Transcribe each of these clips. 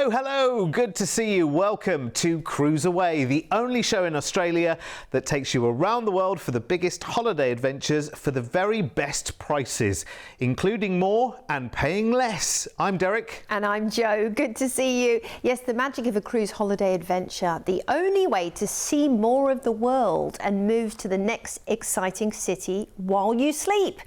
Hello, hello, good to see you. Welcome to CruiseAway, the only show in Australia that takes you around the world for the biggest holiday adventures for the very best prices, including more and paying less. I'm Derek. And I'm Jo. Good to see you. Yes, the magic of a cruise holiday adventure, the only way to see more of the world and move to the next exciting city while you sleep.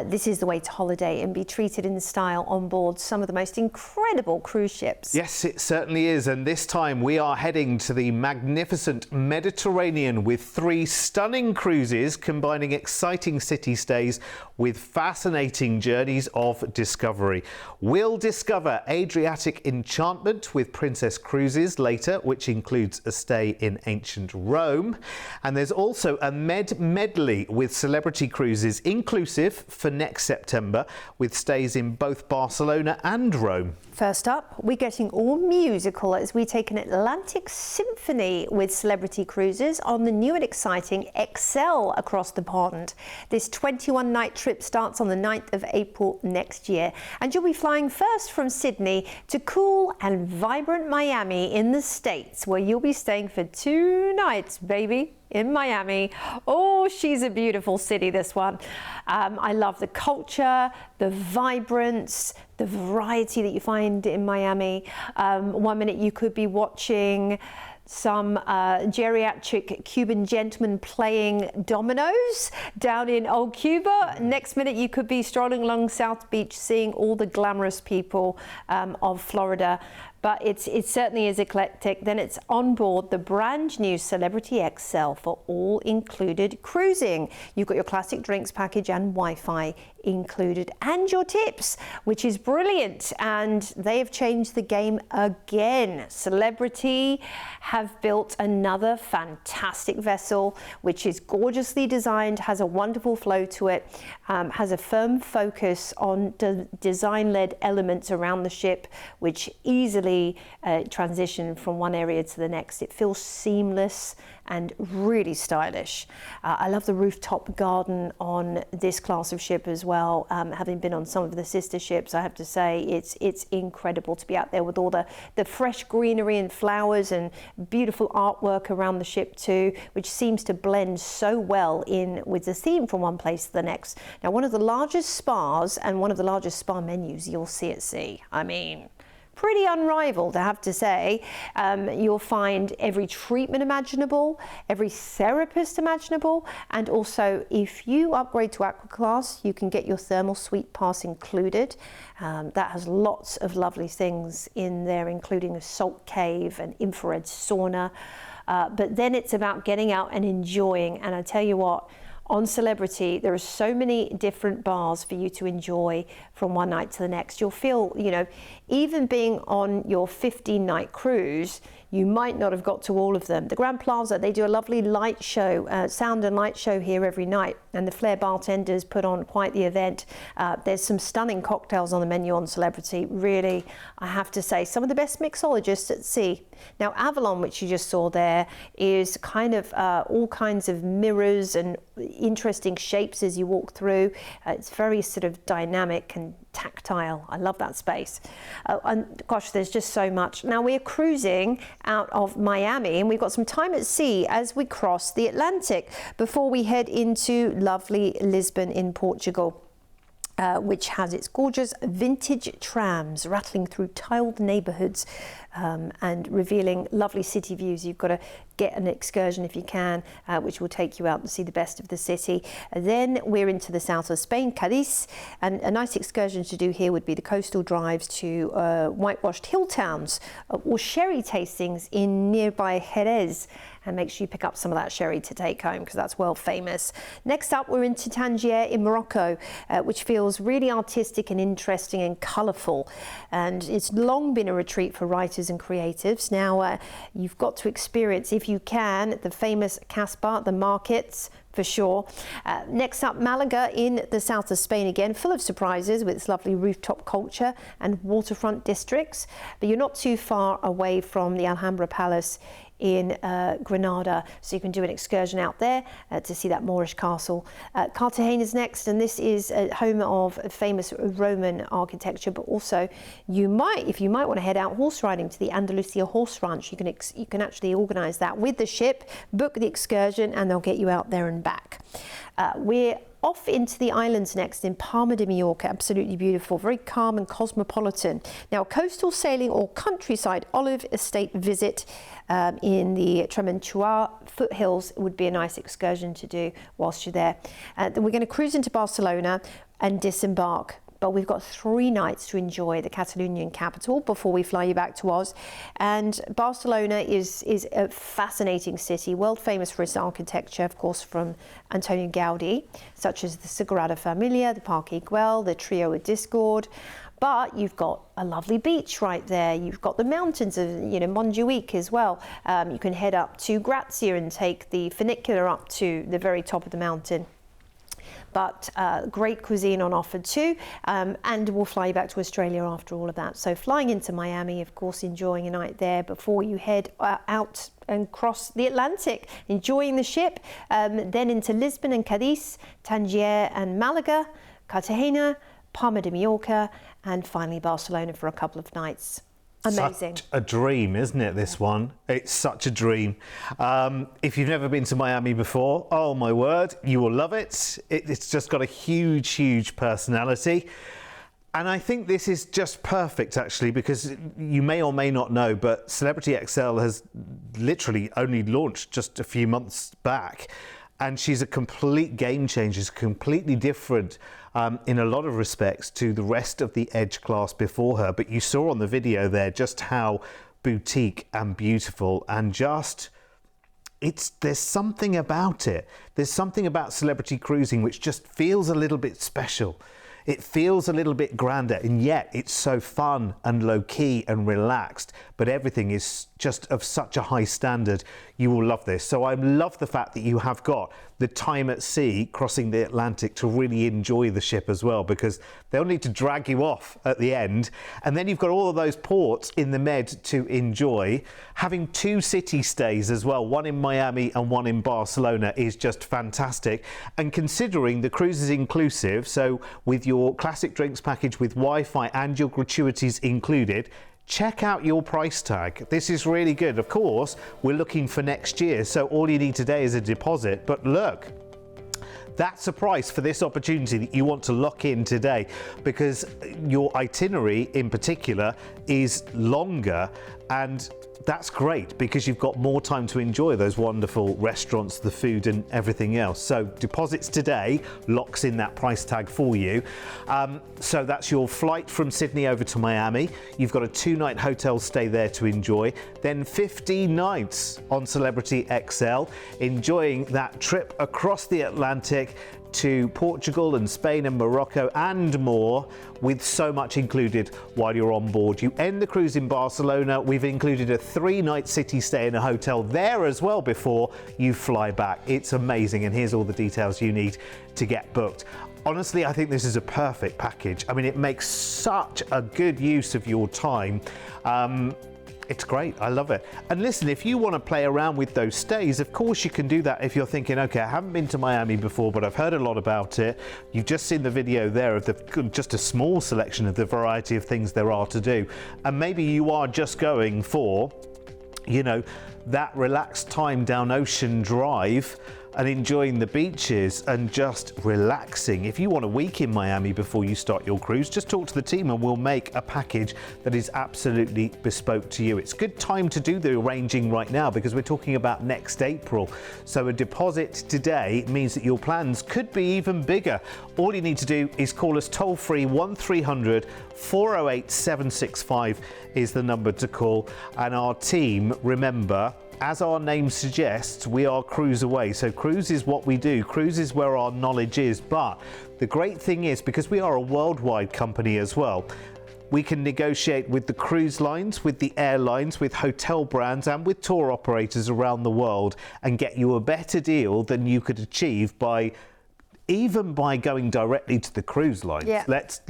This is the way to holiday and be treated in style on board some of the most incredible cruise ships. Yes, it certainly is. And this time we are heading to the magnificent Mediterranean with 3 stunning cruises combining exciting city stays with fascinating journeys of discovery. We'll discover Adriatic enchantment with Princess Cruises later, which includes a stay in ancient Rome. And there's also a medley with Celebrity Cruises inclusive for next September with stays in both Barcelona and Rome. First up, we're getting all musical as we take an Atlantic symphony with Celebrity Cruises on the new and exciting XL across the pond. This 21-night trip starts on the 9th of April next year, and you'll be flying first from Sydney to cool and vibrant Miami in the States, where you'll be staying for 2 nights, baby. In Miami. Oh, she's a beautiful city, this one. I love the culture, the vibrance, the variety that you find in Miami. One minute you could be watching some geriatric Cuban gentlemen playing dominoes down in old Cuba. Next minute you could be strolling along South Beach seeing all the glamorous people of Florida. But it certainly is eclectic. Then it's on board the brand new Celebrity XL for all included cruising. You've got your classic drinks package and Wi-Fi included and your tips, which is brilliant. And they have changed the game again. Celebrity have built another fantastic vessel, which is gorgeously designed, has a wonderful flow to it, has a firm focus on design-led elements around the ship, which easily transition from one area to the next. It feels seamless and really stylish. I love the rooftop garden on this class of ship as well. Having been on some of the sister ships, I have to say it's incredible to be out there with all the fresh greenery and flowers and beautiful artwork around the ship too, which seems to blend so well in with the theme from one place to the next. Now, one of the largest spas and one of the largest spa menus you'll see at sea. I mean, pretty unrivaled, I have to say. You'll find every treatment imaginable, every therapist imaginable, and also if you upgrade to Aqua Class, you can get your thermal suite pass included. That has lots of lovely things in there, including a salt cave and infrared sauna. But then it's about getting out and enjoying, and I tell you what, on Celebrity, there are so many different bars for you to enjoy from one night to the next. You'll feel, you know, even being on your 15-night cruise, you might not have got to all of them. The Grand Plaza, they do a lovely light show, sound and light show here every night, and the Flair bartenders put on quite the event. There's some stunning cocktails on the menu on Celebrity. Really, I have to say, some of the best mixologists at sea. Now, Avalon, which you just saw there, is kind of all kinds of mirrors and interesting shapes as you walk through. It's very sort of dynamic and tactile. I love that space. And gosh, there's just so much. Now we're cruising out of Miami and we've got some time at sea as we cross the Atlantic before we head into lovely Lisbon in Portugal. Which has its gorgeous vintage trams rattling through tiled neighbourhoods and revealing lovely city views. You've got to get an excursion if you can, which will take you out and see the best of the city. Then we're into the south of Spain, Cadiz, and a nice excursion to do here would be the coastal drives to whitewashed hill towns or sherry tastings in nearby Jerez. And make sure you pick up some of that sherry to take home because that's world famous. Next up, we're into Tangier in Morocco, which feels really artistic and interesting and colourful. And it's long been a retreat for writers and creatives. Now, you've got to experience, if you can, the famous Casbah, the markets, for sure. Next up, Malaga in the south of Spain again, full of surprises with its lovely rooftop culture and waterfront districts. But you're not too far away from the Alhambra Palace in Granada. So you can do an excursion out there to see that Moorish castle. Cartagena is next, and this is a home of famous Roman architecture, but also you might want to head out horse riding to the Andalusia horse ranch. You can actually organise that with the ship, book the excursion, and they'll get you out there and back. We're off into the islands next in Palma de Mallorca. Absolutely beautiful, very calm and cosmopolitan. Now, coastal sailing or countryside olive estate visit in the Tremenchua foothills would be a nice excursion to do whilst you're there. Then we're going to cruise into Barcelona and disembark. But we've got 3 nights to enjoy the Catalonian capital before we fly you back to Oz. And Barcelona is a fascinating city, world famous for its architecture, of course, from Antonio Gaudi, such as the Sagrada Familia, the Parque Güell, the Trio of Discord. But you've got a lovely beach right there. You've got the mountains of, Montjuic as well. You can head up to Grazia and take the funicular up to the very top of the mountain. But great cuisine on offer too, and we'll fly you back to Australia after all of that. So flying into Miami, of course, enjoying a night there before you head out and cross the Atlantic, enjoying the ship, then into Lisbon and Cadiz, Tangier and Malaga, Cartagena, Palma de Mallorca, and finally Barcelona for a couple of nights. Amazing. Such a dream, isn't it, this one? It's such a dream. If you've never been to Miami before, oh my word, you will love it. It's just got a huge, huge personality. And I think this is just perfect, actually, because you may or may not know, but Celebrity XL has literally only launched just a few months back. And she's a complete game changer. She's completely different in a lot of respects to the rest of the Edge class before her. But you saw on the video there just how boutique and beautiful and just... there's something about it. There's something about celebrity cruising which just feels a little bit special. It feels a little bit grander, and yet it's so fun and low-key and relaxed, but everything is just of such a high standard. You will love this. So I love the fact that you have got the time at sea crossing the Atlantic to really enjoy the ship as well, because they'll need to drag you off at the end. And then you've got all of those ports in the Med to enjoy. Having 2 city stays as well, one in Miami and one in Barcelona, is just fantastic. And considering the cruise is inclusive, so with your classic drinks package with Wi-Fi and your gratuities included, check out your price tag. This is really good. Of course, we're looking for next year, so all you need today is a deposit. But look, that's a price for this opportunity that you want to lock in today, because your itinerary in particular is longer, and that's great because you've got more time to enjoy those wonderful restaurants, the food and everything else. So deposits today locks in that price tag for you. So that's your flight from Sydney over to Miami. You've got a 2-night hotel stay there to enjoy. Then 15 nights on Celebrity XL, enjoying that trip across the Atlantic to Portugal and Spain and Morocco and more, with so much included while you're on board. You end the cruise in Barcelona. We've included a 3-night city stay in a hotel there as well before you fly back. It's amazing, and here's all the details you need to get booked. Honestly, I think this is a perfect package. I mean, it makes such a good use of your time. It's great. I love it. And listen, if you want to play around with those stays, of course you can do that if you're thinking, okay, I haven't been to Miami before, but I've heard a lot about it. You've just seen the video there of just a small selection of the variety of things there are to do. And maybe you are just going for, that relaxed time down Ocean Drive and enjoying the beaches and just relaxing. If you want a week in Miami before you start your cruise, just talk to the team and we'll make a package that is absolutely bespoke to you. It's a good time to do the arranging right now because we're talking about next April. So a deposit today means that your plans could be even bigger. All you need to do is call us toll free. 1300 408 765 is the number to call. And our team, remember, as our name suggests, we are CruiseAway. So cruise is what we do. Cruise is where our knowledge is. But the great thing is, because we are a worldwide company as well, we can negotiate with the cruise lines, with the airlines, with hotel brands and with tour operators around the world and get you a better deal than you could achieve by even by going directly to the cruise lines. Yeah. Let's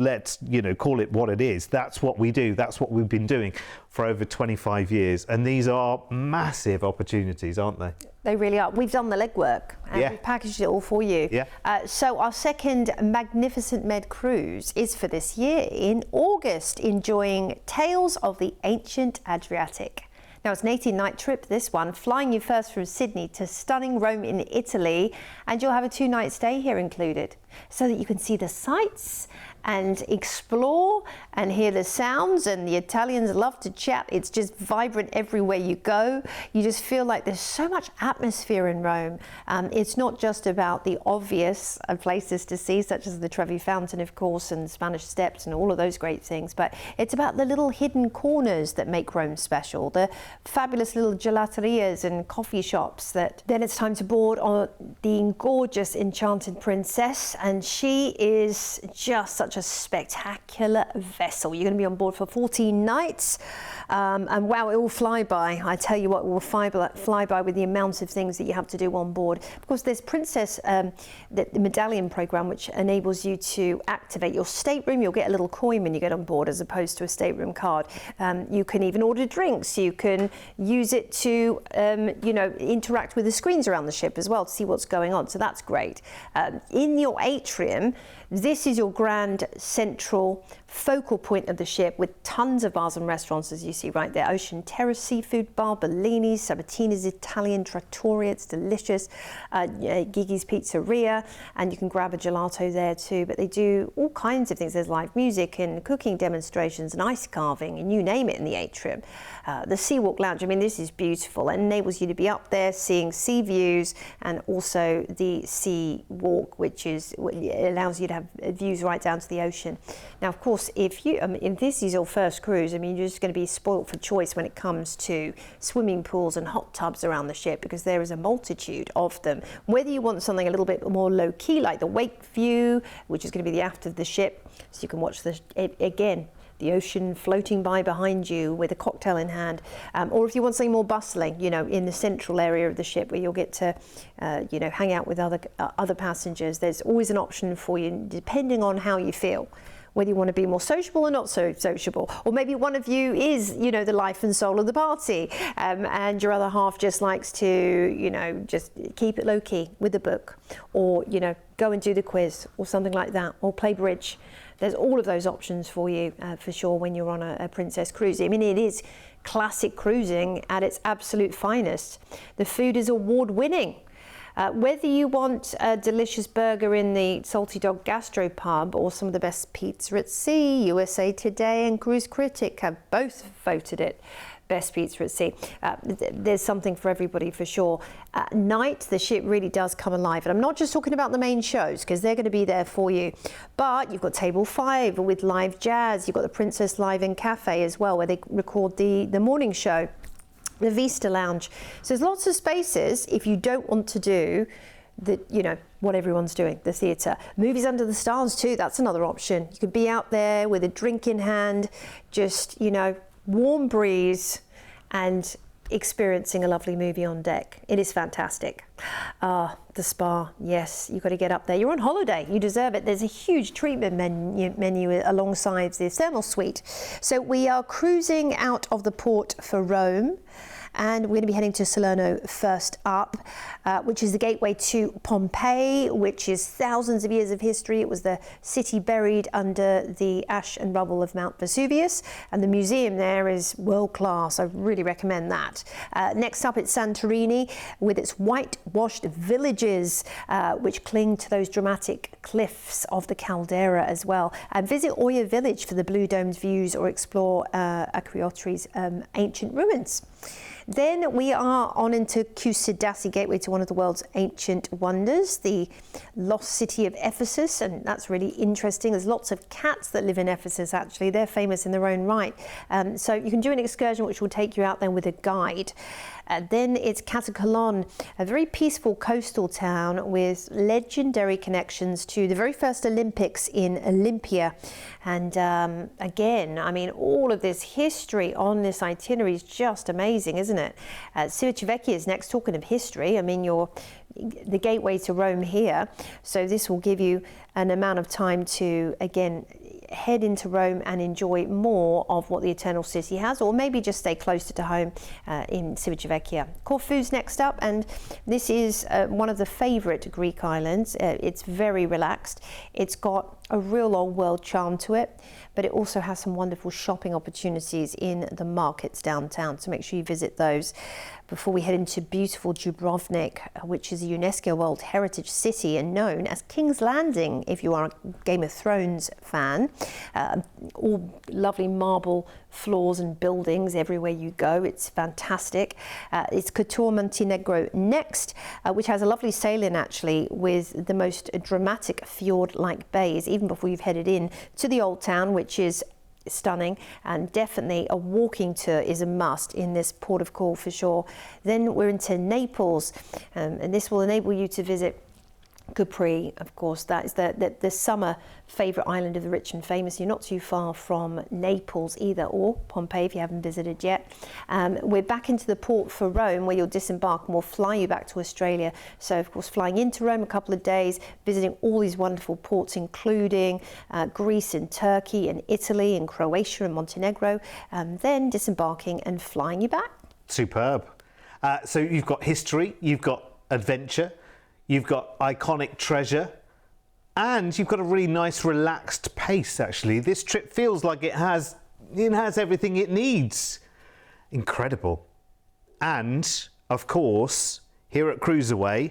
call it what it is. That's what we do. That's what we've been doing for over 25 years. And these are massive opportunities, aren't they? They really are. We've done the legwork and we've packaged it all for you. Yeah. So our second Magnificent Med cruise is for this year in August, enjoying Tales of the Ancient Adriatic. Now, it's an 18-night trip, this one, flying you first from Sydney to stunning Rome in Italy, and you'll have a 2-night stay here included, so that you can see the sights and explore and hear the sounds, and the Italians love to chat. It's just vibrant everywhere you go. You just feel like there's so much atmosphere in Rome. It's not just about the obvious places to see, such as the Trevi Fountain, of course, and Spanish Steps and all of those great things, but it's about the little hidden corners that make Rome special, the fabulous little gelaterias and coffee shops. Then it's time to board on the gorgeous Enchanted Princess, and she is just such a spectacular vessel. You're going to be on board for 14 nights, and wow, it will fly by. I tell you what, it will fly by with the amount of things that you have to do on board. Of course, there's Princess, the medallion program, which enables you to activate your stateroom. You'll get a little coin when you get on board, as opposed to a stateroom card. You can even order drinks. You can use it to, interact with the screens around the ship as well to see what's going on. So that's great. In your atrium, this is your grand central focal point of the ship, with tons of bars and restaurants, as you see right there. Ocean Terrace Seafood Bar, Bellini's, Sabatini's Italian Trattoria, it's delicious. Gigi's Pizzeria, and you can grab a gelato there too. But they do all kinds of things. There's live music and cooking demonstrations and ice carving, and you name it, in the atrium. The Sea Walk Lounge, I mean, this is beautiful. It enables you to be up there seeing sea views, and also the Sea Walk, which allows you to have views right down to the ocean. Now, of course, if this is your first cruise, I mean, you're just going to be spoilt for choice when it comes to swimming pools and hot tubs around the ship, because there is a multitude of them. Whether you want something a little bit more low-key, like the wake view, which is going to be the aft of the ship, so you can watch the ocean floating by behind you with a cocktail in hand, or if you want something more bustling, in the central area of the ship, where you'll get to, hang out with other passengers. There's always an option for you, depending on how you feel, whether you want to be more sociable or not so sociable, or maybe one of you is, the life and soul of the party, and your other half just likes to, just keep it low key with the book, or, go and do the quiz or something like that, or play bridge. There's all of those options for you, for sure, when you're on a Princess cruise. I mean, it is classic cruising at its absolute finest. The food is award-winning. Whether you want a delicious burger in the Salty Dog Gastro Pub, or some of the best pizza at sea, USA Today and Cruise Critic have both voted it best pizza at sea. There's something for everybody, for sure. At night, the ship really does come alive. And I'm not just talking about the main shows, because they're going to be there for you. But you've got Table 5 with live jazz. You've got the Princess Live and Cafe as well, where they record the morning show. The Vista Lounge. So there's lots of spaces if you don't want to do what everyone's doing, the theatre. Movies under the stars too, that's another option. You could be out there with a drink in hand, just, warm breeze, and experiencing a lovely movie on deck. It is fantastic. The spa, yes, you've got to get up there. You're on holiday, you deserve it. There's a huge treatment menu alongside the thermal suite. So we are cruising out of the port for Rome, and we're going to be heading to Salerno first up, which is the gateway to Pompeii, which is thousands of years of history. It was the city buried under the ash and rubble of Mount Vesuvius, and the museum there is world class. I really recommend that. Next up, it's Santorini, with its whitewashed villages, which cling to those dramatic cliffs of the caldera as well. And visit Oia village for the blue domed views, or explore Akriotri's ancient ruins. Then we are on into Kusadasi Gateway to one of the world's ancient wonders, the lost city of Ephesus, and that's really interesting. There's lots of cats that live in Ephesus, actually. They're famous in their own right. So you can do an excursion which will take you out there with a guide. Then it's Katakolon, a very peaceful coastal town with legendary connections to the very first Olympics in Olympia. And again, I mean, all of this history on this itinerary is just amazing, isn't isn't it? Civitavecchia is next. Talking of history, I mean, you're the gateway to Rome here, so this will give you an amount of time to, again, head into Rome and enjoy more of what the Eternal City has, or maybe just stay closer to home in Civitavecchia. Corfu's next up, and this is one of the favourite Greek islands. It's very relaxed. It's got a real old world charm to it, but it also has some wonderful shopping opportunities in the markets downtown, so make sure you visit those before we head into beautiful Dubrovnik, which is a UNESCO World Heritage City and known as King's Landing if you are a Game of Thrones fan. All lovely marble floors and buildings everywhere you go. It's fantastic. It's Couture Montenegro next, which has a lovely sail-in actually with the most dramatic fjord-like bays, even before you've headed in to the Old Town, which is stunning, and definitely a walking tour is a must in this port of call for sure. Then we're into Naples, and this will enable you to visit Capri, of course. That is the summer favourite island of the rich and famous. You're not too far from Naples either, or Pompeii if you haven't visited yet. We're back into the port for Rome, where you'll disembark and we'll fly you back to Australia. So of course flying into Rome a couple of days, visiting all these wonderful ports, including Greece and Turkey and Italy and Croatia and Montenegro, then disembarking and flying you back. Superb. So you've got history, you've got adventure, you've got iconic treasure, and you've got a really nice relaxed pace actually. This trip feels like it has everything it needs. Incredible. And of course, here at CruiseAway,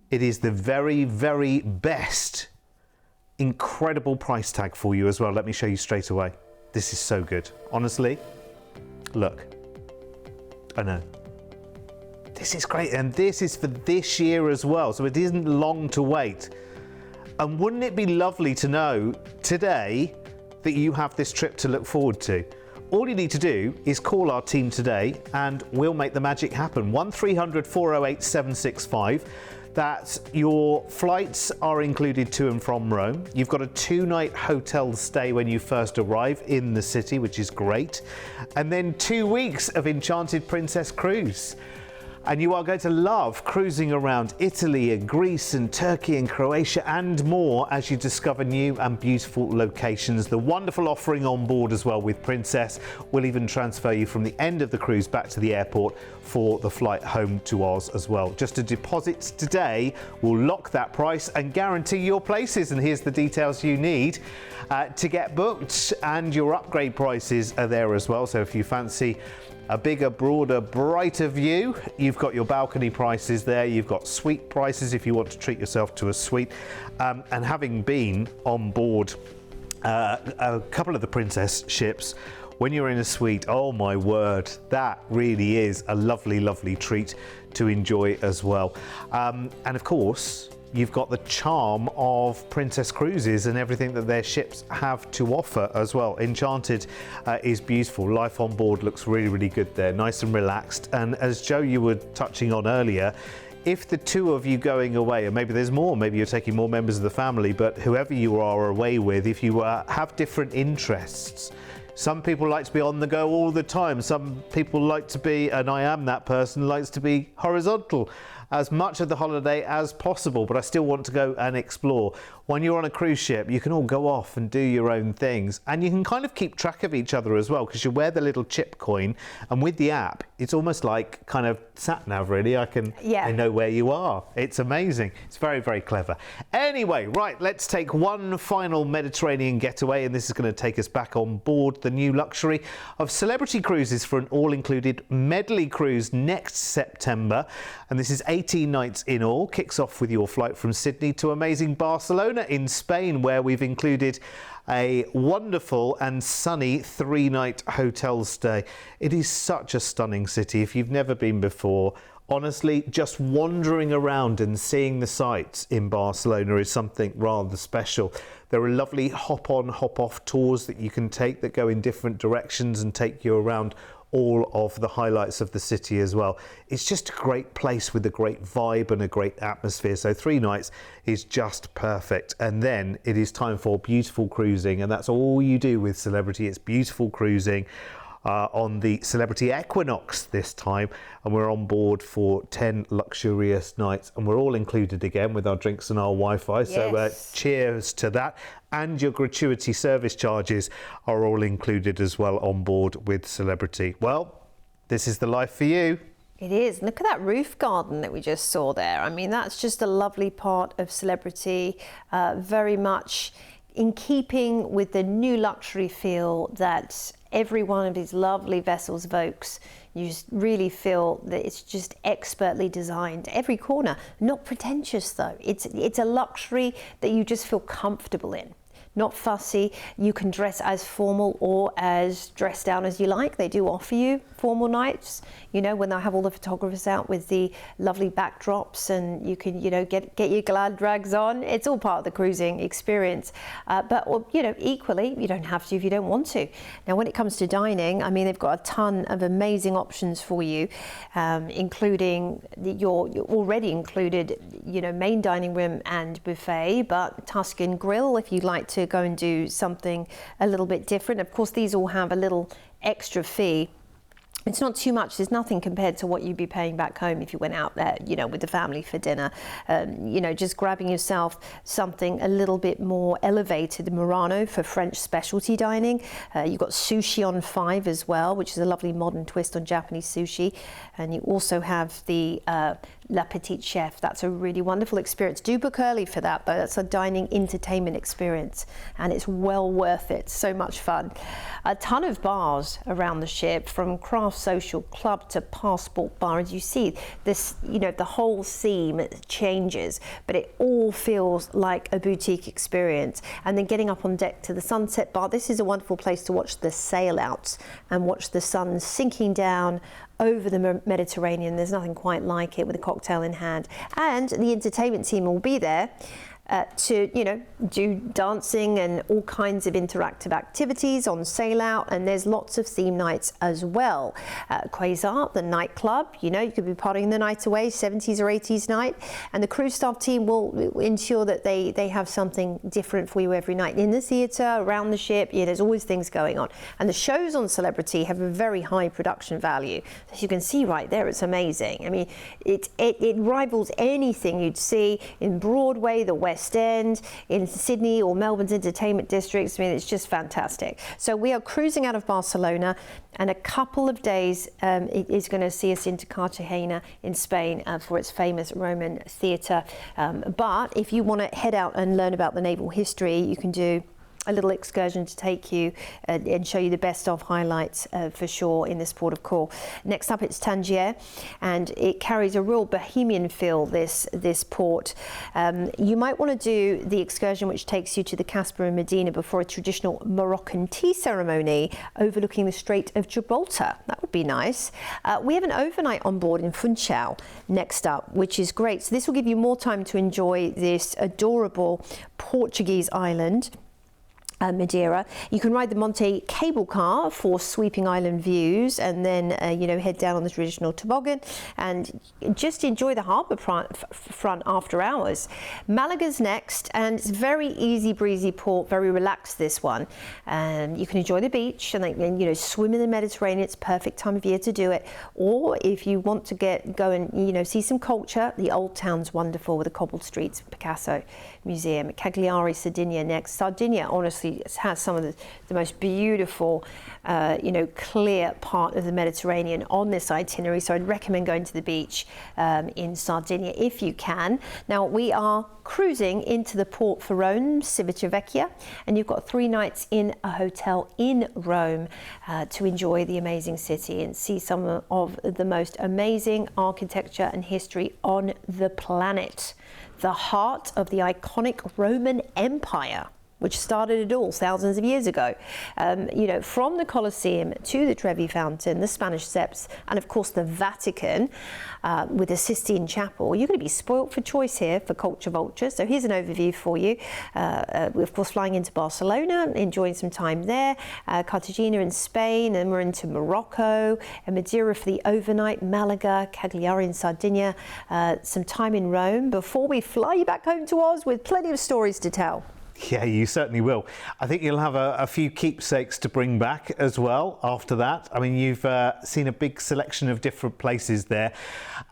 it is the very, very best. Incredible price tag for you as well. Let me show you straight away. This is so good. Honestly, look. I know. This is great, and this is for this year as well, so it isn't long to wait. And wouldn't it be lovely to know today that you have this trip to look forward to? All you need to do is call our team today and we'll make the magic happen. 1300 408 765. That your flights are included to and from Rome. You've got a 2-night hotel stay when you first arrive in the city, which is great. And then 2 weeks of Enchanted Princess cruise. And you are going to love cruising around Italy and Greece and Turkey and Croatia and more as you discover new and beautiful locations. The wonderful offering on board as well with Princess will even transfer you from the end of the cruise back to the airport for the flight home to Oz as well. Just a deposit today will lock that price and guarantee your places. And here's the details you need to get booked, and your upgrade prices are there as well. So if you fancy a bigger, broader, brighter view, you've got your balcony prices there. You've got suite prices if you want to treat yourself to a suite. And having been on board a couple of the Princess ships, when you're in a suite, oh my word, that really is a lovely, lovely treat to enjoy as well. And of course, you've got the charm of Princess Cruises and everything that their ships have to offer as well. Enchanted is beautiful. Life on board looks really, really good there, nice and relaxed. And as Joe, you were touching on earlier, if the two of you going away, and maybe there's more, maybe you're taking more members of the family, but whoever you are away with, if you have different interests, some people like to be on the go all the time. Some people like to be, and I am that person, likes to be horizontal as much of the holiday as possible, but I still want to go and explore. When you're on a cruise ship, you can all go off and do your own things, and you can kind of keep track of each other as well, because you wear the little chip coin, and with the app, it's almost like kind of sat-nav really. I know where you are. It's amazing. It's very, very clever. Anyway, right, let's take one final Mediterranean getaway, and this is going to take us back on board the new luxury of Celebrity Cruises for an all-included medley cruise next September, and this is 18 nights in all. Kicks off with your flight from Sydney to amazing Barcelona in Spain, where we've included a wonderful and sunny 3-night hotel stay. It is such a stunning city. If you've never been before, honestly, just wandering around and seeing the sights in Barcelona is something rather special. There are lovely hop-on, hop-off tours that you can take that go in different directions and take you around all of the highlights of the city as well. It's just a great place with a great vibe and a great atmosphere. So 3 nights is just perfect. And then it is time for beautiful cruising, and that's all you do with Celebrity. It's beautiful cruising on the Celebrity Equinox this time, and we're on board for 10 luxurious nights, and we're all included again with our drinks and our Wi-Fi. So cheers to that. And your gratuity service charges are all included as well on board with Celebrity. Well, this is the life for you. It is. Look at that roof garden that we just saw there. I mean, that's just a lovely part of Celebrity, very much in keeping with the new luxury feel that every one of these lovely vessels evokes. You just really feel that it's just expertly designed. Every corner, not pretentious though. It's a luxury that you just feel comfortable in. Not fussy. You can dress as formal or as dressed down as you like. They do offer you formal nights, you know, when they have all the photographers out with the lovely backdrops, and you can, you know, get your glad rags on. It's all part of the cruising experience. But, you know, equally, you don't have to if you don't want to. Now, when it comes to dining, I mean, they've got a ton of amazing options for you, including your already included, you know, main dining room and buffet, but Tuscan Grill if you'd like to go and do something a little bit different. Of course, these all have a little extra fee. It's not too much. There's nothing compared to what you'd be paying back home if you went out there, you know, with the family for dinner. You know, just grabbing yourself something a little bit more elevated. Murano for French specialty dining. You've got sushi on 5 as well, which is a lovely modern twist on Japanese sushi. And you also have the La Petite Chef. That's a really wonderful experience. Do book early for that, but that's a dining entertainment experience, and it's well worth it. So much fun. A ton of bars around the ship, from craft social club to passport bar. As you see, this, you know, the whole theme changes, but it all feels like a boutique experience. And then getting up on deck to the sunset bar. This is a wonderful place to watch the sail outs and watch the sun sinking down over the Mediterranean. There's nothing quite like it, with a cocktail in hand. And the entertainment team will be there to, you know, do dancing and all kinds of interactive activities on sail out, and there's lots of theme nights as well. Quasar, the nightclub, you know, you could be partying the night away, 70s or 80s night, and the cruise staff team will ensure that they have something different for you every night. In the theatre, around the ship, yeah, there's always things going on. And the shows on Celebrity have a very high production value. As you can see right there, it's amazing. I mean, it rivals anything you'd see in Broadway, the West End, in Sydney or Melbourne's entertainment districts. I mean, it's just fantastic. So we are cruising out of Barcelona, and a couple of days it is going to see us into Cartagena in Spain for its famous Roman theatre. But if you want to head out and learn about the naval history, you can do a little excursion to take you and show you the best of highlights for sure in this port of call. Next up, it's Tangier, and it carries a real bohemian feel, this port. You might want to do the excursion which takes you to the Casbah and Medina before a traditional Moroccan tea ceremony overlooking the Strait of Gibraltar. That would be nice. We have an overnight on board in Funchal next up, which is great. So this will give you more time to enjoy this adorable Portuguese island. Madeira. You can ride the Monte cable car for sweeping island views, and then you know, head down on the traditional toboggan and just enjoy the harbour front after hours. Malaga's next, and it's very easy breezy port, very relaxed this one. You can enjoy the beach and you know, swim in the Mediterranean. It's perfect time of year to do it. Or if you want to go and, you know, see some culture, the old town's wonderful with the cobbled streets, Picasso Museum. Cagliari, Sardinia next. Sardinia, honestly, it has some of the most beautiful, you know, clear part of the Mediterranean on this itinerary. So I'd recommend going to the beach in Sardinia if you can. Now we are cruising into the port for Rome, Civitavecchia, and you've got 3 nights in a hotel in Rome to enjoy the amazing city and see some of the most amazing architecture and history on the planet. The heart of the iconic Roman Empire, which started it all thousands of years ago. You know, from the Colosseum to the Trevi Fountain, the Spanish Steps, and of course the Vatican with the Sistine Chapel. You're going to be spoilt for choice here for Culture Vulture. So here's an overview for you. We're of course flying into Barcelona, enjoying some time there, Cartagena in Spain, and we're into Morocco, and Madeira for the overnight, Malaga, Cagliari in Sardinia, some time in Rome before we fly you back home to Oz with plenty of stories to tell. Yeah, you certainly will. I think you'll have a few keepsakes to bring back as well after that. I mean, you've seen a big selection of different places there.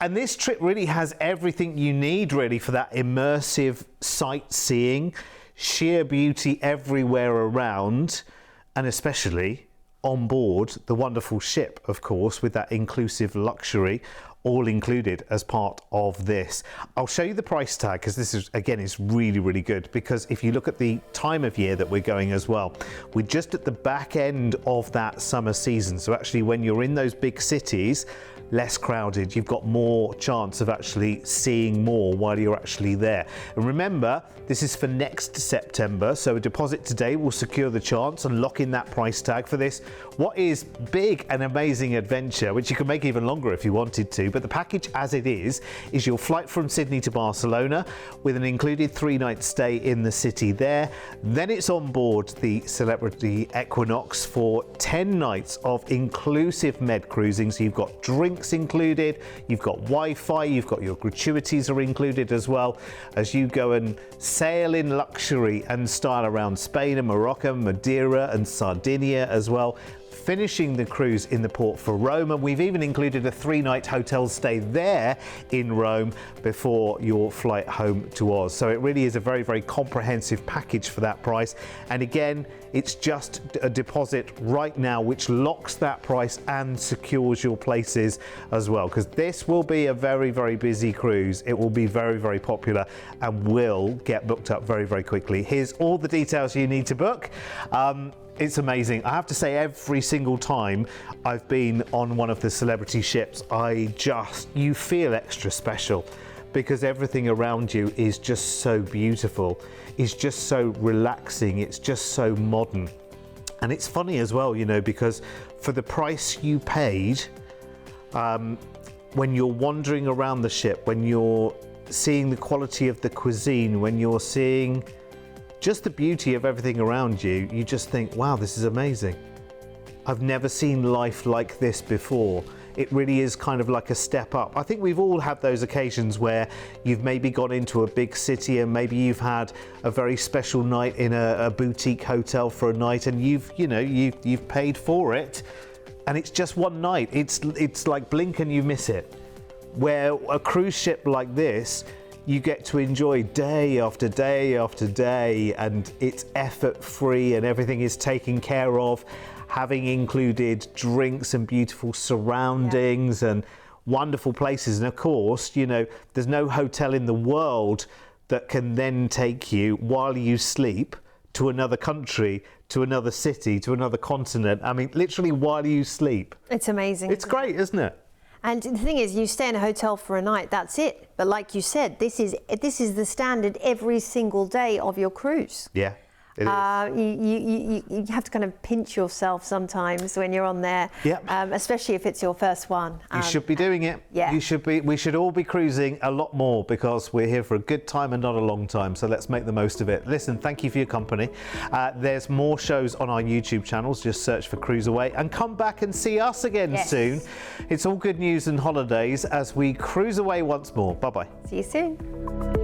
And this trip really has everything you need really for that immersive sightseeing, sheer beauty everywhere around, and especially on board the wonderful ship, of course, with that inclusive luxury all included as part of this. I'll show you the price tag because this is, again, is really, really good, because if you look at the time of year that we're going as well, we're just at the back end of that summer season. So actually when you're in those big cities, less crowded, you've got more chance of actually seeing more while you're actually there. And remember, this is for next September, so a deposit today will secure the chance and lock in that price tag for this, what is big and amazing adventure, which you can make even longer if you wanted to. But the package as it is your flight from Sydney to Barcelona with an included 3-night stay in the city there. Then it's on board the Celebrity Equinox for 10 nights of inclusive med cruising. So you've got drinks included, you've got Wi-Fi, you've got your gratuities are included as well as you go and sail in luxury and style around Spain and Morocco, Madeira and Sardinia as well, finishing the cruise in the port for Rome. And we've even included a 3-night hotel stay there in Rome before your flight home to Oz. So it really is a very, very comprehensive package for that price. And again, it's just a deposit right now which locks that price and secures your places as well, because this will be a very, very busy cruise. It will be very, very popular and will get booked up very, very quickly. Here's all the details you need to book. It's amazing. I have to say, every single time I've been on one of the celebrity ships, you feel extra special, because everything around you is just so beautiful. It's just so relaxing. It's just so modern. And it's funny as well, you know, because for the price you paid, when you're wandering around the ship, when you're seeing the quality of the cuisine, when you're seeing just the beauty of everything around you, you just think, wow, this is amazing. I've never seen life like this before. It really is kind of like a step up. I think we've all had those occasions where you've maybe gone into a big city and maybe you've had a very special night in a boutique hotel for a night, and you've paid for it, and it's just one night. It's like blink and you miss it. Where a cruise ship like this, you get to enjoy day after day after day, and it's effort free and everything is taken care of, having included drinks and beautiful surroundings and wonderful places. And of course, you know, there's no hotel in the world that can then take you while you sleep to another country, to another city, to another continent. I mean, literally while you sleep. It's amazing. It's great, isn't it? And the thing is, you stay in a hotel for a night, that's it. But like you said, this is the standard every single day of your cruise. Yeah. It is. You have to kind of pinch yourself sometimes when you're on there, Yep. Especially if it's your first one. You should be doing it. Yeah. You should be. We should all be cruising a lot more, because we're here for a good time and not a long time. So let's make the most of it. Listen, thank you for your company. There's more shows on our YouTube channels. Just search for CruiseAway and come back and see us again soon. It's all good news and holidays as we cruise away once more. Bye-bye. See you soon.